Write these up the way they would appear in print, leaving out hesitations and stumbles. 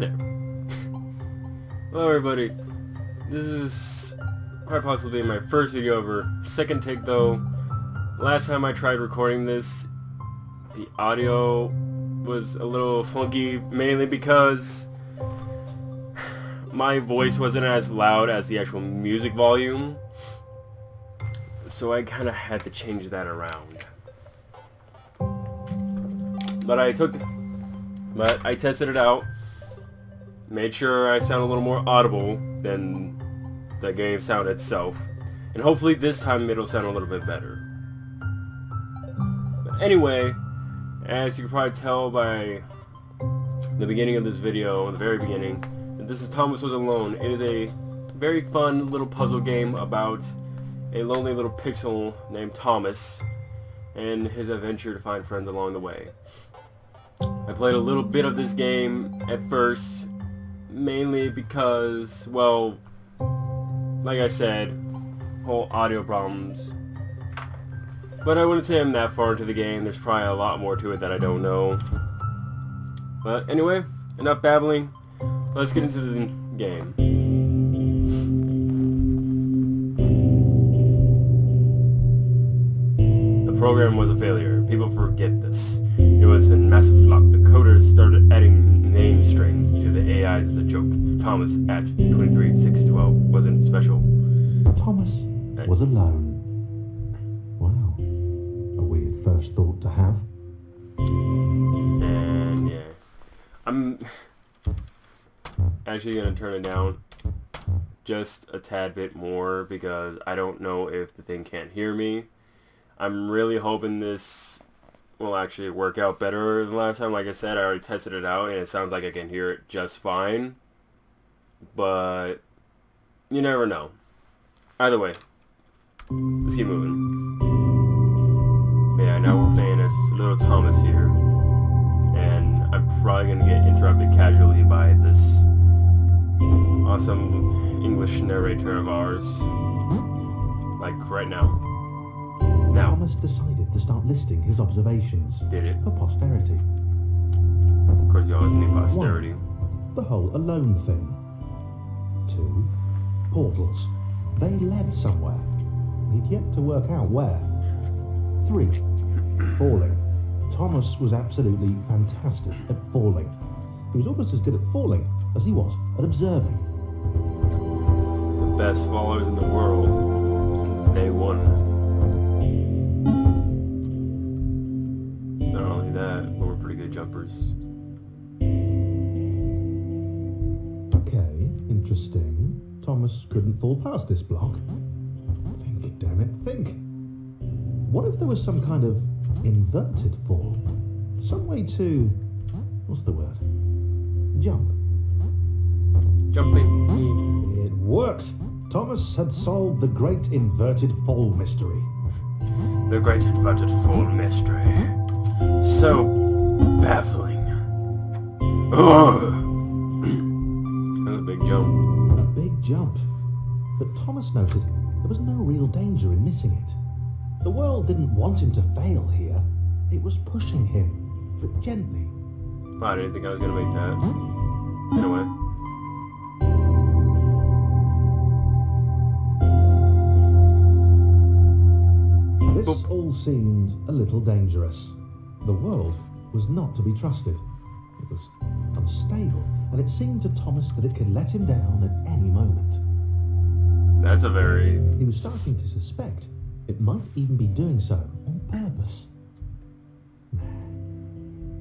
there. Hello everybody. This is quite possibly my first video ever. Second take though. Last time I tried recording this, the audio was a little funky, mainly because my voice wasn't as loud as the actual music volume. So I kind of had to change that around. But I tested it out, made sure I sound a little more audible than the game sound itself, and hopefully this time it'll sound a little bit better. But anyway, as you can probably tell by the beginning of this video, the very beginning, this is Thomas Was Alone. It is a very fun little puzzle game about a lonely little pixel named Thomas and his adventure to find friends along the way. I played a little bit of this game at first, mainly because, well, like I said, whole audio problems. But I wouldn't say I'm that far into the game. There's probably a lot more to it that I don't know. But anyway, enough babbling. Let's get into the game. The program was a failure. People forget this. It was a massive flop. The coders started adding name strings to the AIs as a joke. Thomas at 23,612 wasn't special. Thomas was alone. Wow. A weird first thought to have. And yeah. I'm actually going to turn it down just a tad bit more because I don't know if the thing can't hear me. I'm really hoping this will actually work out better than last time. Like I said, I already tested it out and it sounds like I can hear it just fine. But you never know. Either way, let's keep moving. But yeah, now we're playing as little Thomas here. And I'm probably going to get interrupted casually by this awesome English narrator of ours. Like right now. Thomas decided to start listing his observations. Did it? For posterity. Of course, you always need posterity. 1. The whole alone thing. 2. Portals. They led somewhere. He'd yet to work out where. 3. Falling. Thomas was absolutely fantastic at falling. He was almost as good at falling as he was at observing. The best fallers in the world since day one. Not only that, but we're pretty good jumpers. Okay, interesting. Thomas couldn't fall past this block. Think, damn it, think. What if there was some kind of inverted fall? Some way to... what's the word? Jump. Jumping. It worked! Thomas had solved the great inverted fall mystery. The great inverted fall mystery. So baffling. Ugh. That was a big jump. A big jump. But Thomas noted there was no real danger in missing it. The world didn't want him to fail here. It was pushing him, but gently. I didn't think I was going to make that. Anyway. This all seemed a little dangerous. The world was not to be trusted. It was unstable, and it seemed to Thomas that it could let him down at any moment. That's a very... He was starting to suspect it might even be doing so on purpose.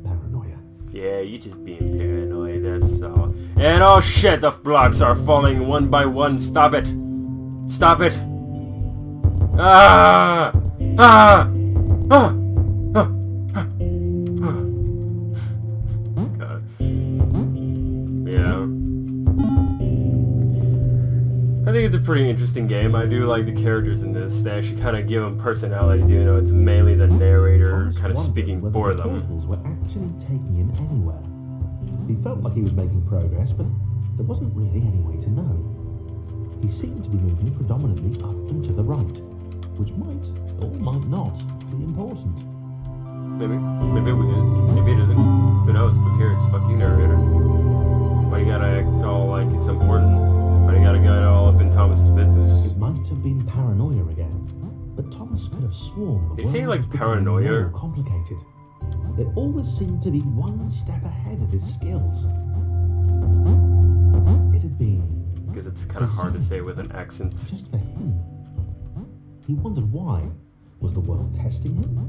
Paranoia. Yeah, you just being paranoid, that's all. And oh shit, the blocks are falling one by one. Stop it. Stop it. Ah! Ah! Ah! Ah! Ah! God. Yeah. I think it's a pretty interesting game. I do like the characters in this. They actually kind of give them personalities, even though it's mainly the narrator kind of speaking for them. The portals were actually taking him anywhere. He felt like he was making progress, but there wasn't really any way to know. He seemed to be moving predominantly up and to the right, which might or might not be important. Maybe. Maybe it is. Maybe it isn't. Who knows? Who cares? Fuck you, narrator. Why you gotta act all like it's important? Why you gotta get all up in Thomas's business? It might have been paranoia again, but Thomas could have sworn the Did you say, world like, was becoming paranoia? more complicated. It always seemed to be one step ahead of his skills. It had been Because it's kind of hard to say with an accent. just for him. He wondered why. Was the world testing him?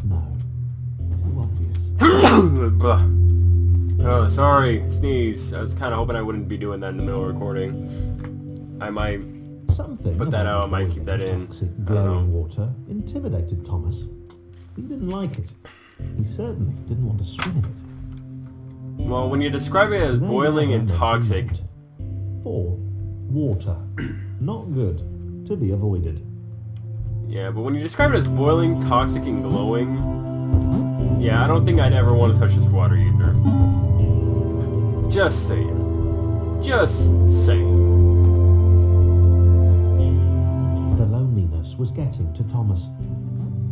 No. Too obvious. Oh, sorry. Sneeze. I was kind of hoping I wouldn't be doing that in the middle of recording. I might Something put that about out. I might keep that in. toxic I don't glowing know. water intimidated Thomas. He didn't like it. He certainly didn't want to swim in it. Well, when you describe it as They boiling and never toxic, mentioned 4. Water. Not good. To be avoided. yeah, but when you describe it as boiling, toxic, and glowing, yeah, I don't think I'd ever want to touch this water either. Just saying. Just saying. The loneliness was getting to Thomas.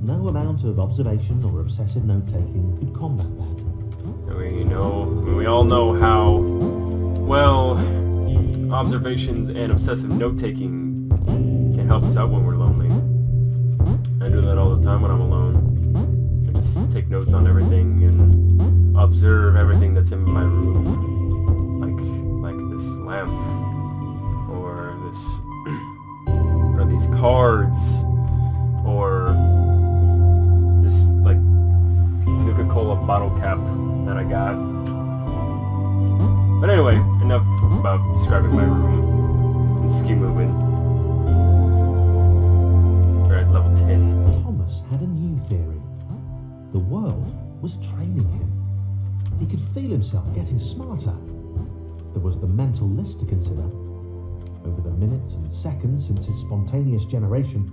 No amount of observation or obsessive note-taking could combat that. We all know how, well, observations and obsessive note-taking can help us out when we're lonely. I do that all the time when I'm alone. I just take notes on everything and observe everything that's in my room. Like this lamp, or these cards, or this, like, Coca-Cola bottle cap that I got. But anyway, enough about describing my room. Let's keep moving. We're at level 10. Thomas had a new theory. The world was training him. He could feel himself getting smarter. There was the mental list to consider. Over the minutes and seconds since his spontaneous generation,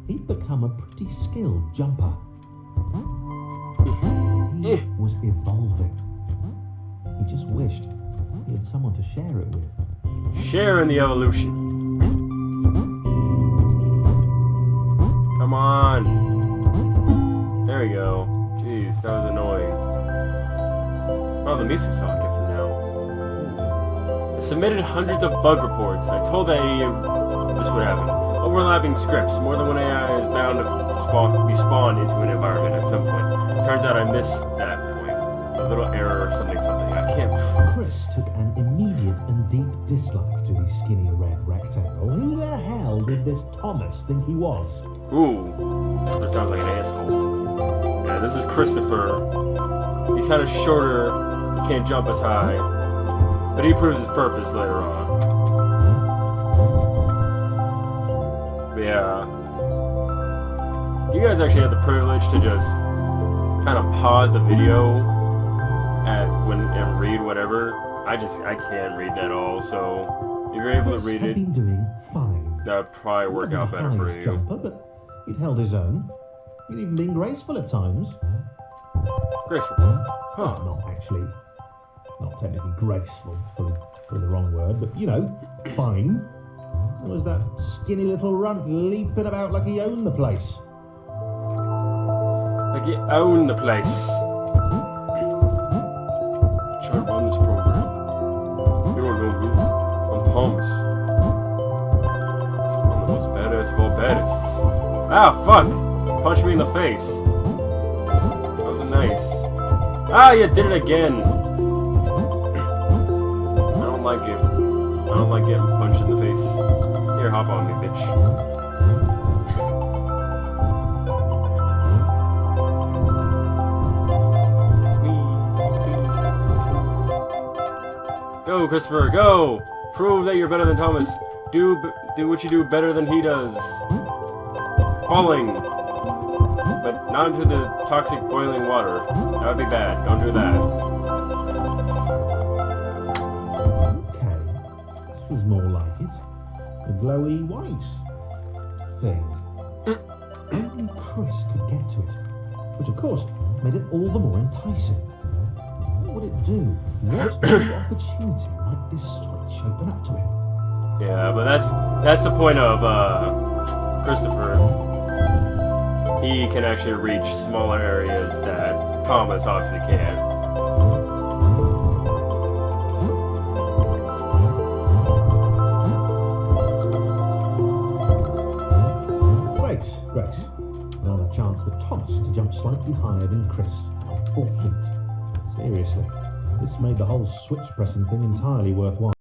he'd become a pretty skilled jumper. He was evolving. He just wished he had someone to share it with. Share in the evolution. Come on. There we go. Jeez, that was annoying. Oh, the music's all different now. I submitted hundreds of bug reports. I told the AI this would happen. Overlapping scripts. More than one AI is bound to be spawned into an environment at some point. Turns out I missed that point. A little error or something. I can't... Chris took an immediate and deep dislike to the skinny red rectangle. Who the hell did this Thomas think he was? Ooh. That sounds like an asshole. Yeah, this is Christopher. He's kind of shorter. He can't jump as high. But he proves his purpose later on. But yeah. You guys actually had the privilege to just kind of pause the video and read whatever. I can't read that all, so if you're able to Chris read had it, been doing fine. that would probably He work wasn't out the better for highest you. jumper, but he'd held his own. He'd even been graceful at times. Graceful. Huh. Not technically graceful, probably the wrong word, but you know, fine. There was that skinny little runt leaping about like he owned the place. Like you own the place. Try to run this program. You don't know me. I'm Thomas. I'm the most badass of all badasses. Ah, fuck! Punch me in the face. That wasn't nice. Ah, you did it again! I don't like it. I don't like getting punched in the face. Here, hop on me, bitch. Go, Christopher, go! Prove that you're better than Thomas. Do what you do better than he does. Falling. But not into the toxic boiling water. That would be bad. Don't do that. Okay, this was more like it. A glowy white thing. Only Chris could get to it, which of course made it all the more enticing. What would it do? What new opportunity might this switch open up to him? Yeah, but that's the point of Christopher. He can actually reach smaller areas that Thomas obviously can't. Grace, another chance for Thomas to jump slightly higher than Chris. How fortunate. Seriously, this made the whole switch pressing thing entirely worthwhile.